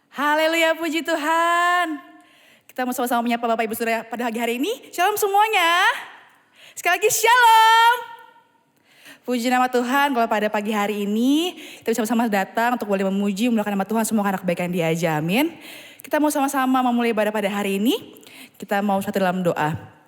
Haleluya, puji Tuhan. Kita mau sama-sama menyapa Bapak Ibu Saudara pada pagi hari ini. Shalom semuanya. Sekali lagi shalom. Puji nama Tuhan kalau pada pagi hari ini kita bisa sama-sama datang untuk boleh memuji, memuliakan nama Tuhan. Semua anak kebaikan Dia aja, amin. Kita mau sama-sama memulai ibadah pada hari ini. Kita mau satu dalam doa.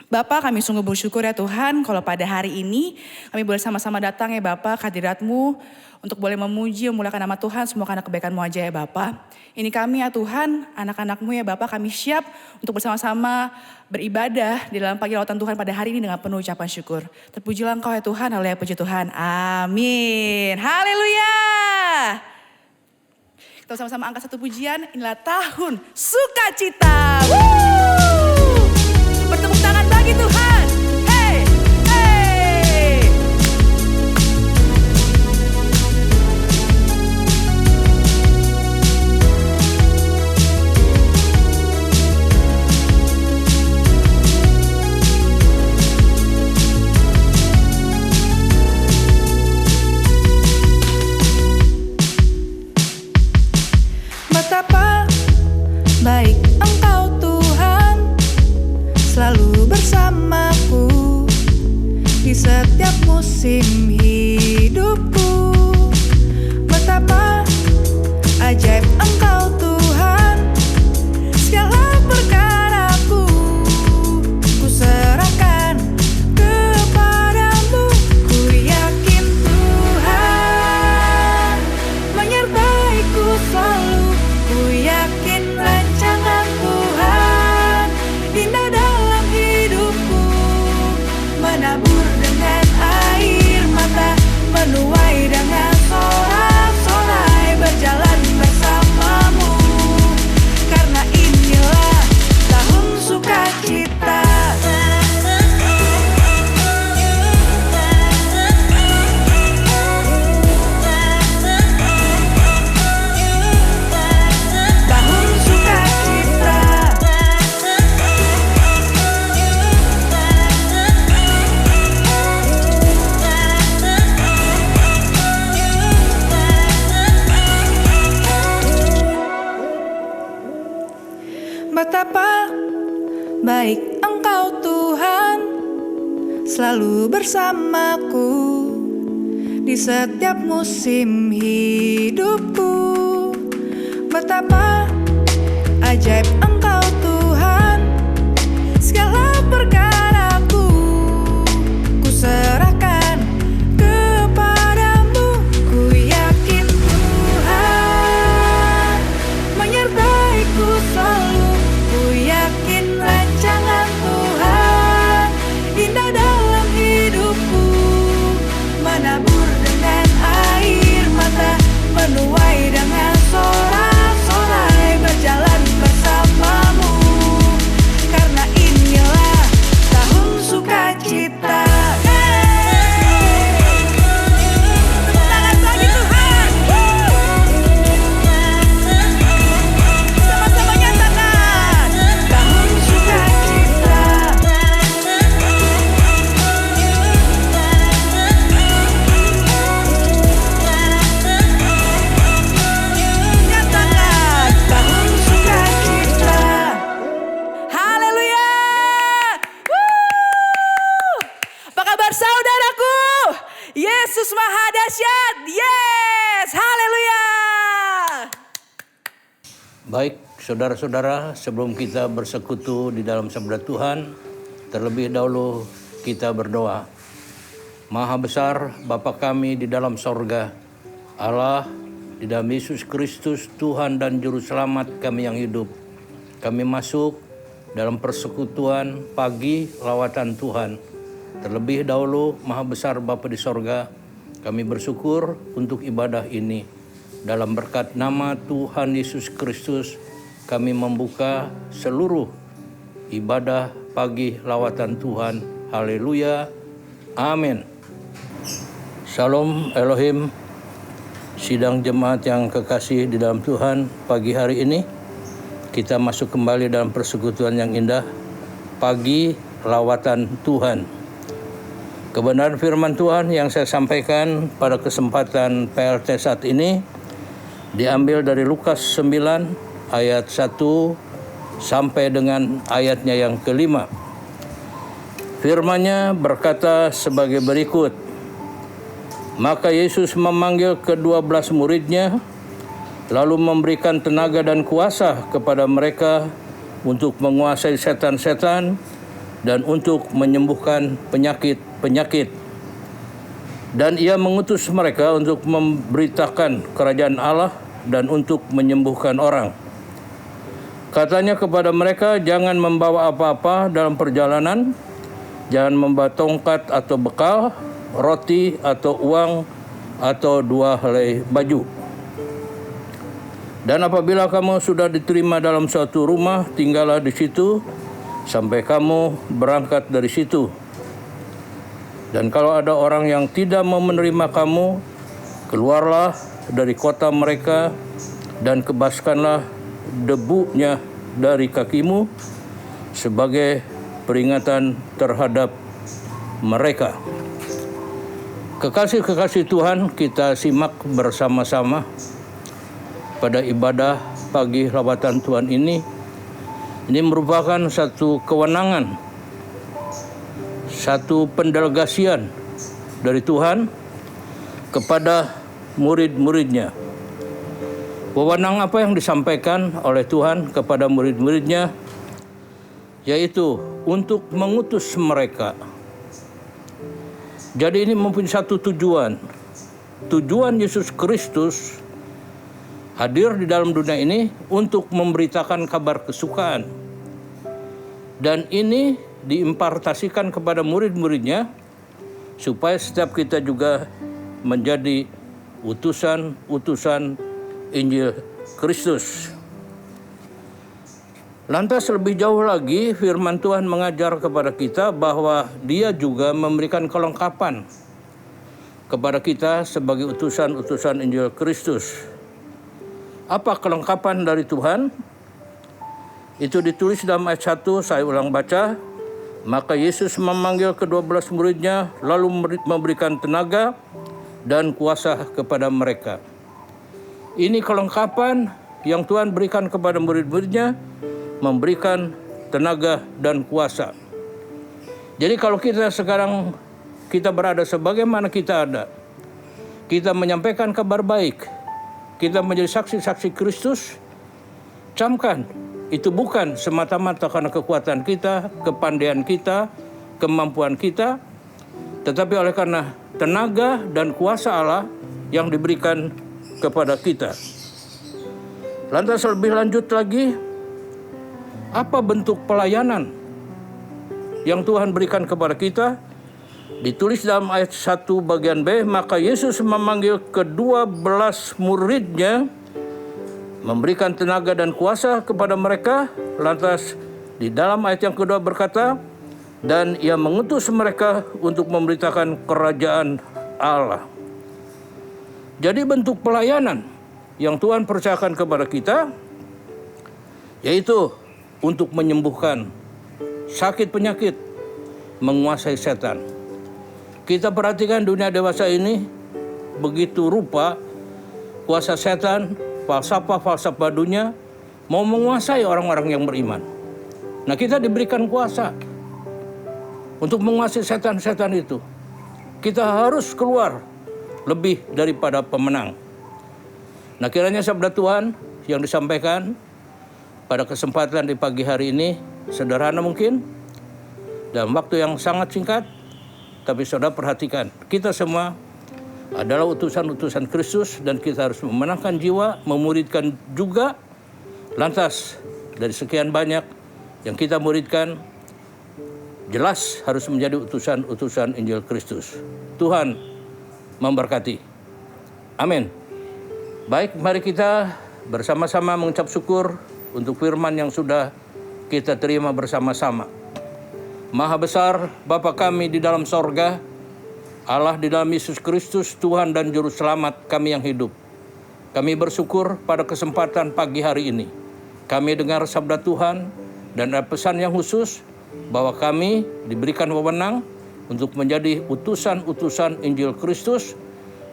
Bapa, kami sungguh bersyukur ya Tuhan kalau pada hari ini kami boleh sama-sama datang ya Bapa ke hadirat-Mu untuk boleh memuji, memuliakan nama Tuhan, semua karena kebaikan-Mu aja ya Bapa. Ini kami ya Tuhan, anak-anak-Mu ya Bapa, kami siap untuk bersama-sama beribadah di dalam pagi lautan Tuhan pada hari ini dengan penuh ucapan syukur. Terpujilah Engkau ya Tuhan, haleluya puji Tuhan, amin, haleluya. Kita sama-sama angkat satu pujian, inilah tahun sukacita. Bertepuk tangan bagi Tuhan. Hey, hey. Betapa baik Engkau Tuhan, selalu bersamaku di setiap musim hidupku. Betapa ajaib Engkau Tuhan, segala perkaraku ku serahkan kepadamu. Ku yakin Tuhan menyertaiku selalu. Ku yakin rancangan Tuhan indah dalam hidupku, menabur dengan air mata, menuai dengan sorak-sorai, berjalan bersamamu, karena inilah tahun sukacita. Tahun sukacita. Betapa baik Engkau Tuhan, selalu bersamaku di setiap musim hidupku. Betapa ajaib Engkau Tuhan, segala perkaraku ku serahkan kepadamu. Ku yakin Tuhan menyertaiku selalu. Ku yakin rancangan Tuhan indah dalam hidupku, menabur dengan air mata, menuai dengan sorak-sorai, berjalan bersamamu, karena inilah tahun sukacita. Tepuk tangan bagi Tuhan. Sama-sama nyatakan tahun sukacita. Nyatakan tahun sukacita. Haleluya. Apa kabar saudaraku? Yesus Maha Dahsyat. Yes, haleluya. Baik, saudara-saudara, sebelum kita bersekutu di dalam sabda Tuhan, terlebih dahulu kita berdoa. Maha besar Bapa kami di dalam sorga, Allah di dalam Yesus Kristus, Tuhan dan Juru Selamat kami yang hidup. Kami masuk dalam persekutuan pagi lawatan Tuhan. Terlebih dahulu, Maha besar Bapa di sorga, kami bersyukur untuk ibadah ini. Dalam berkat nama Tuhan Yesus Kristus, kami membuka seluruh ibadah pagi lawatan Tuhan. Haleluya. Amin. Shalom Elohim. Sidang jemaat yang kekasih di dalam Tuhan, pagi hari ini kita masuk kembali dalam persekutuan yang indah, pagi lawatan Tuhan. Kebenaran firman Tuhan yang saya sampaikan pada kesempatan PLT saat ini diambil dari Lukas 9 ayat 1 sampai dengan ayatnya yang kelima. Firman-Nya berkata sebagai berikut. Maka Yesus memanggil ke-12 murid-Nya, lalu memberikan tenaga dan kuasa kepada mereka untuk menguasai setan-setan dan untuk menyembuhkan penyakit-penyakit. Dan Ia mengutus mereka untuk memberitakan kerajaan Allah dan untuk menyembuhkan orang. Katanya kepada mereka, jangan membawa apa-apa dalam perjalanan, jangan membawa tongkat atau bekal, roti atau uang, atau 2 helai baju. Dan apabila kamu sudah diterima dalam suatu rumah, tinggallah di situ sampai kamu berangkat dari situ. Dan kalau ada orang yang tidak mau menerima kamu, keluarlah dari kota mereka dan kebaskanlah debunya dari kakimu sebagai peringatan terhadap mereka. Kekasih-kekasih Tuhan, kita simak bersama-sama pada ibadah pagi lawatan Tuhan ini. Ini merupakan satu kewenangan, satu pendelegasian dari Tuhan kepada murid-murid-Nya. Wewenang apa yang disampaikan oleh Tuhan kepada murid-murid-Nya? Yaitu untuk mengutus mereka. Jadi ini mempunyai satu tujuan. Tujuan Yesus Kristus hadir di dalam dunia ini untuk memberitakan kabar kesukaan. Dan ini diimpartasikan kepada murid-murid-Nya supaya setiap kita juga menjadi utusan-utusan Injil Kristus. Lantas lebih jauh lagi firman Tuhan mengajar kepada kita bahwa Dia juga memberikan kelengkapan kepada kita sebagai utusan-utusan Injil Kristus. Apa kelengkapan dari Tuhan? Itu ditulis dalam ayat 1, saya ulang baca. Maka Yesus memanggil ke-12 murid-Nya, lalu memberikan tenaga dan kuasa kepada mereka. Ini kelengkapan yang Tuhan berikan kepada murid-murid-Nya, memberikan tenaga dan kuasa. Jadi kalau kita sekarang kita berada sebagaimana kita ada, kita menyampaikan kabar baik, kita menjadi saksi-saksi Kristus, camkan, itu bukan semata-mata karena kekuatan kita, kepandaian kita, kemampuan kita, tetapi oleh karena tenaga dan kuasa Allah yang diberikan kepada kita. Lantas lebih lanjut lagi, apa bentuk pelayanan yang Tuhan berikan kepada kita? Ditulis dalam ayat 1 bagian B, maka Yesus memanggil ke-12 murid-Nya, memberikan tenaga dan kuasa kepada mereka. Lantas di dalam ayat yang kedua berkata, dan Ia mengutus mereka untuk memberitakan kerajaan Allah. Jadi bentuk pelayanan yang Tuhan percayakan kepada kita, yaitu untuk menyembuhkan sakit penyakit, menguasai setan. Kita perhatikan dunia dewasa ini, begitu rupa kuasa setan, falsafah dunia mau menguasai orang-orang yang beriman. Nah, kita diberikan kuasa untuk menguasai setan-setan itu. Kita harus keluar lebih daripada pemenang. Nah, kiranya sabda Tuhan yang disampaikan pada kesempatan di pagi hari ini sederhana mungkin, dalam waktu yang sangat singkat, tapi saudara perhatikan, kita semua adalah utusan-utusan Kristus dan kita harus memenangkan jiwa, memuridkan juga. Lantas dari sekian banyak yang kita muridkan, jelas harus menjadi utusan-utusan Injil Kristus. Tuhan memberkati. Amin. Baik, mari kita bersama-sama mengucap syukur untuk firman yang sudah kita terima bersama-sama. Maha besar Bapa kami di dalam sorga, Allah di dalam Yesus Kristus, Tuhan dan Juru Selamat kami yang hidup. Kami bersyukur pada kesempatan pagi hari ini. Kami dengar sabda Tuhan dan ada pesan yang khusus bahwa kami diberikan wewenang untuk menjadi utusan-utusan Injil Kristus,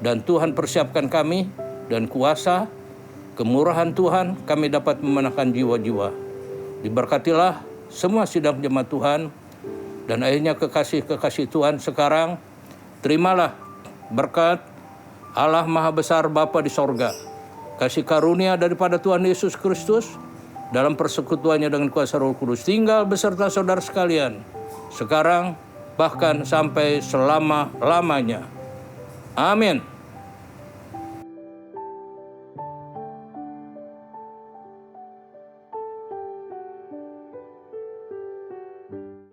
dan Tuhan persiapkan kami dan kuasa kemurahan Tuhan kami dapat memenangkan jiwa-jiwa. Diberkatilah semua sidang jemaat Tuhan, dan akhirnya kekasih-kekasih Tuhan sekarang, terimalah berkat Allah Maha Besar Bapa di sorga, kasih karunia daripada Tuhan Yesus Kristus, dalam persekutuannya dengan kuasa Roh Kudus, tinggal beserta saudara sekalian, sekarang bahkan sampai selama-lamanya. Amin.